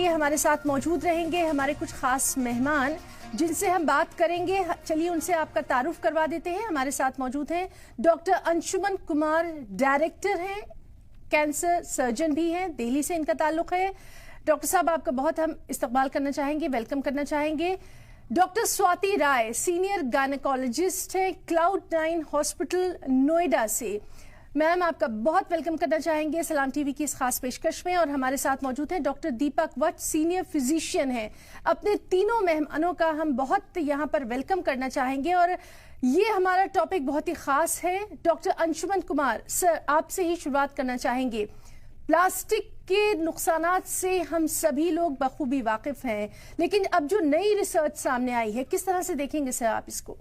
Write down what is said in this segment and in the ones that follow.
हमारे साथ मौजूद रहेंगे हमारे कुछ खास मेहमान जिनसे हम बात करेंगे। चलिए उनसे आपका तारुफ करवा देते हैं। हमारे साथ मौजूद हैं डॉक्टर अंशुमन कुमार, डायरेक्टर हैं, कैंसर सर्जन भी हैं, दिल्ली से इनका ताल्लुक है। डॉक्टर साहब, आपका बहुत हम इस्तकबाल करना चाहेंगे, वेलकम करना चाहेंगे। डॉक्टर स्वाति राय, सीनियर गायनेकोलॉजिस्ट हैं, क्लाउड9 हॉस्पिटल नोएडा से। मैम, आपका बहुत वेलकम करना चाहेंगे सलाम टीवी की इस खास पेशकश में। और हमारे साथ मौजूद हैं डॉक्टर दीपक वत्स, सीनियर फिजिशियन हैं। अपने तीनों मेहमानों का हम बहुत यहाँ पर वेलकम करना चाहेंगे और ये हमारा टॉपिक बहुत ही खास है। डॉक्टर अंशुमन कुमार सर, आपसे ही शुरुआत करना चाहेंगे। प्लास्टिक के नुकसानात से हम सभी लोग बखूबी वाकिफ हैं, लेकिन अब जो नई रिसर्च सामने आई है, किस तरह से देखेंगे सर आप इसको?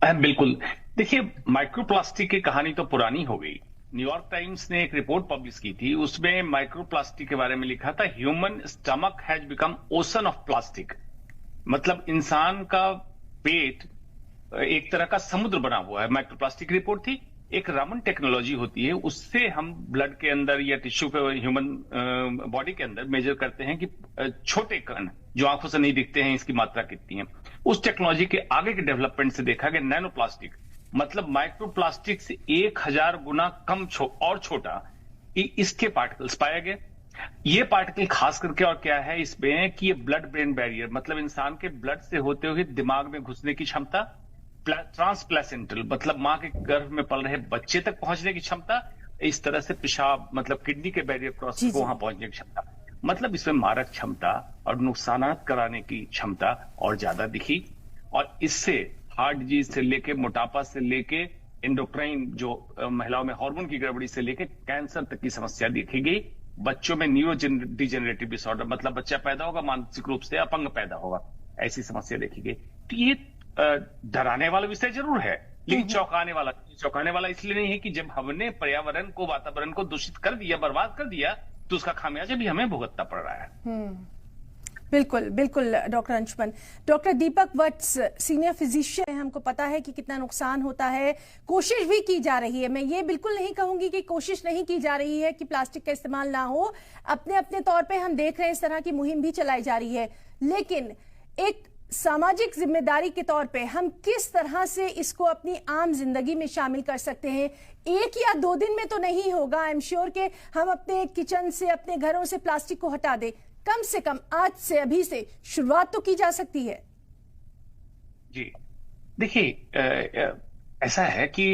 बिल्कुल, देखिए, माइक्रोप्लास्टिक की कहानी तो पुरानी हो गई। न्यूयॉर्क टाइम्स ने एक रिपोर्ट पब्लिश की थी, उसमें माइक्रोप्लास्टिक के बारे में लिखा था, human stomach has become ocean of plastic. मतलब इंसान का पेट एक तरह का समुद्र बना हुआ है। माइक्रोप्लास्टिक की रिपोर्ट थी। एक रामन टेक्नोलॉजी होती है, उससे हम ब्लड के अंदर या टिश्यू पे ह्यूमन बॉडी के अंदर मेजर करते हैं कि छोटे कण जो आंखों से नहीं दिखते हैं, इसकी मात्रा कितनी है। उस टेक्नोलॉजी के आगे के डेवलपमेंट से देखा गया नैनो प्लास्टिक, मतलब माइक्रोप्लास्टिक से 1000 गुना कम और छोटा इसके पार्टिकल्स पाया गए। ये पार्टिकल खास करके और क्या है इसमें कि ये ब्लड ब्रेन बैरियर, मतलब इंसान के ब्लड से होते हुए दिमाग में घुसने की क्षमता, ट्रांसप्लेसेंटल मतलब मां के गर्भ में पल रहे बच्चे तक पहुंचने की क्षमता, इस तरह से पेशाब मतलब किडनी के बैरियर क्रॉस को वहां पहुंचने की क्षमता, मतलब इसमें मारक क्षमता और नुकसानात कराने की क्षमता और ज्यादा दिखी। और इससे हार्ट डिजीज से लेके, मोटापा से लेके, एंडोक्राइन जो महिलाओं में हार्मोन की गड़बड़ी से लेके कैंसर तक की समस्या देखी गई। बच्चों में न्यूरो डिजेनरेटिव डिसऑर्डर, मतलब बच्चा पैदा होगा मानसिक रूप से अपंग पैदा होगा, ऐसी समस्या देखी गई। तो ये डराने वाला विषय जरूर है, लेकिन चौंकाने वाला इसलिए नहीं है कि जब हमने पर्यावरण को, वातावरण को दूषित कर दिया, बर्बाद कर दिया, तो उसका खामियाजा भी हमें भुगतना पड़ रहा है। बिल्कुल बिल्कुल डॉक्टर अंशुमन। डॉक्टर दीपक वत्स, सीनियर फिजिशियन, हमको पता है कि कितना नुकसान होता है, कोशिश भी की जा रही है। मैं ये बिल्कुल नहीं कहूंगी कि कोशिश नहीं की जा रही है कि प्लास्टिक का इस्तेमाल ना हो, अपने अपने तौर पे हम देख रहे हैं इस तरह की मुहिम भी चलाई जा रही है, लेकिन एक सामाजिक जिम्मेदारी के तौर पे हम किस तरह से इसको अपनी आम जिंदगी में शामिल कर सकते हैं? 1 या 2 दिन में तो नहीं होगा। आई एम श्योर कि हम अपने किचन से, अपने घरों से प्लास्टिक को हटा दें, कम से कम आज से, अभी से शुरुआत तो की जा सकती है। जी देखिए, ऐसा है कि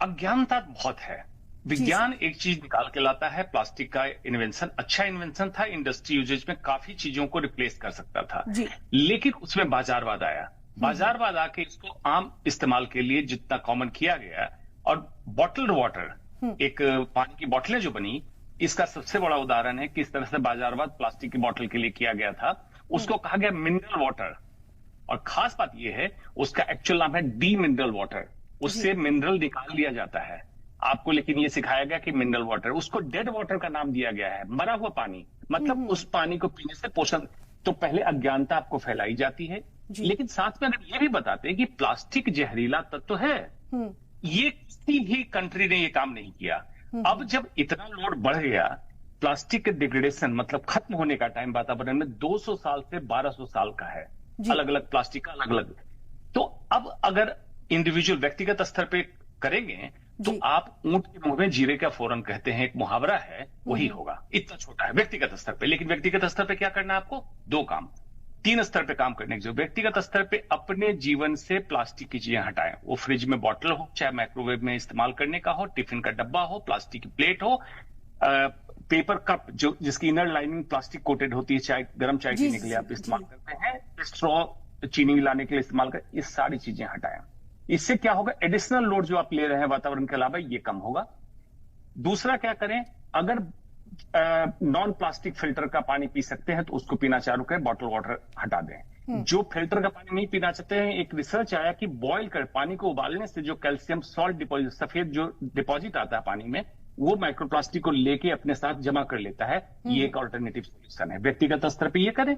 अज्ञानता बहुत है। विज्ञान एक चीज निकाल के लाता है, प्लास्टिक का इन्वेंशन अच्छा इन्वेंशन था, इंडस्ट्री यूजेज में काफी चीजों को रिप्लेस कर सकता था, लेकिन उसमें बाजारवाद आया। बाजारवाद आके इसको आम इस्तेमाल के लिए जितना कॉमन किया गया, और बॉटल्ड वाटर, एक पानी की बोतलें जो बनी, इसका सबसे बड़ा उदाहरण है कि इस तरह से बाजारवाद प्लास्टिक की बोतल के लिए किया गया था। उसको कहा गया मिनरल वाटर, और खास बात यह है उसका एक्चुअल नाम है डी मिनरल वाटर। उससे मिनरल निकाल लिया जाता है आपको, लेकिन ये सिखाया गया कि मिनरल वाटर, उसको डेड वाटर का नाम दिया गया है, मरा हुआ पानी। मतलब उस पानी को पीने से पोषण, तो पहले अज्ञानता आपको फैलाई जाती है, लेकिन साथ में अगर ये भी बताते हैं कि प्लास्टिक जहरीला तत्व है, ये किसी भी कंट्री ने ये काम नहीं किया। अब जब इतना लोड बढ़ गया, प्लास्टिक के डिग्रेडेशन मतलब खत्म होने का टाइम वातावरण में 200 साल से 1200 साल का है, अलग अलग प्लास्टिक का अलग अलग। तो अब अगर इंडिविजुअल व्यक्तिगत स्तर पे करेंगे तो आप ऊंट के मुंह में जीरे का फौरन कहते हैं, एक मुहावरा है, वही होगा। इतना छोटा है व्यक्तिगत स्तर पे, लेकिन व्यक्तिगत स्तर पे क्या करना है आपको? 2 काम, 3 स्तर पे काम करने की जरूरत। व्यक्तिगत स्तर पे अपने जीवन से प्लास्टिक की चीजें हटाएं, वो फ्रिज में बॉटल हो, चाहे माइक्रोवेव में इस्तेमाल करने का हो, टिफिन का डब्बा हो, प्लास्टिक की प्लेट हो, पेपर कप जो जिसकी इनर लाइनिंग प्लास्टिक कोटेड होती है, चाय गर्म चाय पीने के लिए आप इस्तेमाल करते हैं, स्ट्रॉ चीनी लाने के लिए इस्तेमाल करें, ये सारी चीजें हटाएं। इससे क्या होगा? एडिशनल लोड जो आप ले रहे हैं वातावरण के अलावा, ये कम होगा। दूसरा क्या करें, अगर नॉन प्लास्टिक फिल्टर का पानी पी सकते हैं तो उसको पीना चालू करें, बॉटल वाटर हटा दें। जो फिल्टर का पानी नहीं पीना चाहते हैं, एक रिसर्च आया कि बॉयल कर पानी को उबालने से जो कैल्शियम सॉल्ट डिपॉजिट, सफेद जो डिपॉजिट आता है पानी में, वो माइक्रोप्लास्टिक को लेके अपने साथ जमा कर लेता है। ये एक ऑल्टरनेटिव सोल्यूशन है। व्यक्तिगत स्तर पे ये करें।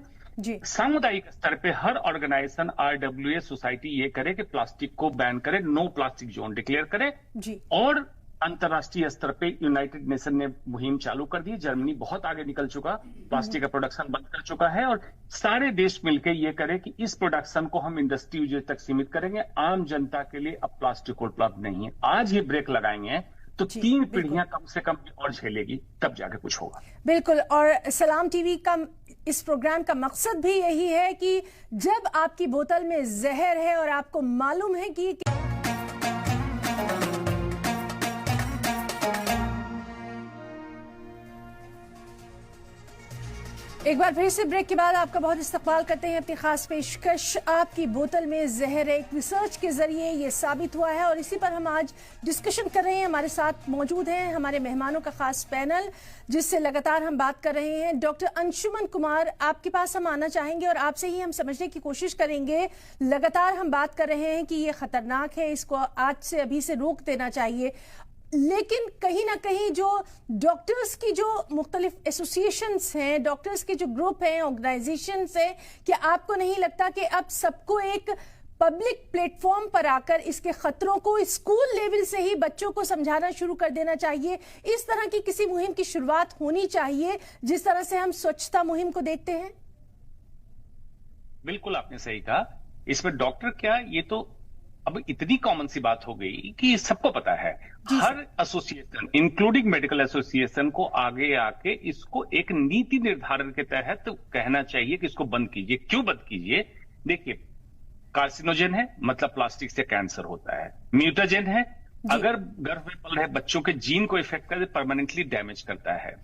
सामुदायिक स्तर पे हर ऑर्गेनाइजेशन, RWA सोसाइटी ये करे कि प्लास्टिक को बैन करे, नो प्लास्टिक जोन डिक्लेयर करे, और अंतर्राष्ट्रीय स्तर पे यूनाइटेड नेशन ने मुहिम चालू कर दी। जर्मनी बहुत आगे निकल चुका, प्लास्टिक का प्रोडक्शन बंद कर चुका है और सारे देश मिलकर ये करें कि इस प्रोडक्शन को हम इंडस्ट्री यूजेज तक सीमित करेंगे। आम जनता के लिए अब प्लास्टिक उपलब्ध नहीं है। आज ही ब्रेक लगाएंगे तो 3 पीढ़ियां कम से कम और झेलेगी, तब जाके कुछ होगा। बिल्कुल। और सलाम टीवी का इस प्रोग्राम का मकसद भी यही है कि जब आपकी बोतल में जहर है और आपको मालूम है कि एक बार फिर से ब्रेक के बाद आपका बहुत इस्तकबाल करते हैं अपनी खास पेशकश आपकी बोतल में जहर है। एक रिसर्च के जरिए ये साबित हुआ है और इसी पर हम आज डिस्कशन कर रहे हैं। हमारे साथ मौजूद हैं हमारे मेहमानों का खास पैनल जिससे लगातार हम बात कर रहे हैं। डॉक्टर अंशुमन कुमार, आपके पास हम आना चाहेंगे और आपसे ही हम समझने की कोशिश करेंगे। लगातार हम बात कर रहे हैं कि ये खतरनाक है, इसको आज से अभी से रोक देना चाहिए, लेकिन कहीं ना कहीं जो डॉक्टर्स की जो मुख्तलिफ एसोसिएशंस हैं, डॉक्टर्स के जो ग्रुप हैं, ऑर्गेनाइजेशंस हैं, क्या आपको नहीं लगता कि अब सबको एक पब्लिक प्लेटफॉर्म पर आकर इसके खतरों को स्कूल लेवल से ही बच्चों को समझाना शुरू कर देना चाहिए? इस तरह की किसी मुहिम की शुरुआत होनी चाहिए जिस तरह से हम स्वच्छता मुहिम को देखते हैं। बिल्कुल आपने सही कहा। इसमें डॉक्टर क्या, ये तो अब इतनी कॉमन सी बात हो गई कि सबको पता है। हर एसोसिएशन इंक्लूडिंग मेडिकल एसोसिएशन को आगे आके इसको एक नीति निर्धारण के तहत कहना चाहिए कि इसको बंद कीजिए। क्यों बंद कीजिए? देखिए, कार्सिनोजेन है, मतलब प्लास्टिक से कैंसर होता है। म्यूटाजेन है, अगर गर्भ में पल रहे बच्चों के जीन को इफेक्ट कर परमानेंटली डैमेज करता है।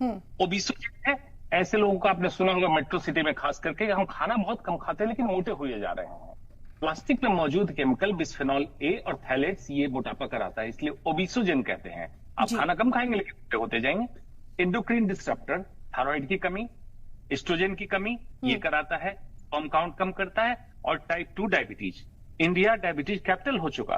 ओबेसिटी है, ऐसे लोगों को आपने सुना होगा मेट्रो सिटी में खास करके, हम खाना बहुत कम खाते हैं लेकिन मोटे हुए जा रहे हैं। प्लास्टिक में मौजूद केमिकल बिस्फेनॉल ए और थैलेट्स ये मोटापा कराता है, इसलिए ओबेसोजेन कहते हैं। आप खाना कम खाएंगे लेकिन मोटे होते जाएंगे। एंडोक्राइन डिस्टरप्टर, थायराइड की कमी, एस्ट्रोजन की कमी ये कराता है, स्पर्म काउंट कम करता है, और type 2 diabetes. India diabetes capital हो चुका,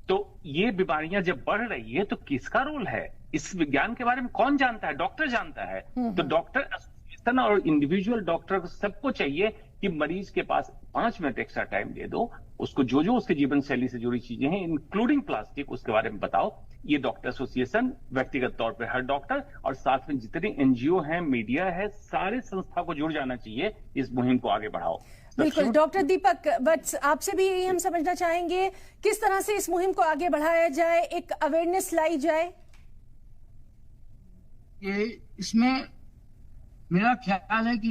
तो ये बीमारियां जब बढ़ रही है तो किसका रोल है? इस विज्ञान के बारे में कौन जानता है? डॉक्टर जानता है। तो डॉक्टर एसोसिएशन और इंडिविजुअल डॉक्टर सबको चाहिए कि मरीज के पास 5 मिनट एक्स्ट्रा टाइम दे दो, उसको जो जो उसके जीवन शैली से जुड़ी चीजें हैं इंक्लूडिंग प्लास्टिक उसके बारे में बताओ। ये डॉक्टर एसोसिएशन, व्यक्तिगत तौर पे हर डॉक्टर और साथ में जितने एनजीओ हैं, मीडिया है, सारे संस्था को जुड़ जाना चाहिए। इस मुहिम को आगे बढ़ाओ। बिल्कुल। डॉक्टर दीपक भट्ट, आपसे भी यही हम समझना चाहेंगे, किस तरह से इस मुहिम को आगे बढ़ाया जाए, एक अवेयरनेस लाई जाए? ये इसमें मेरा ख्याल है कि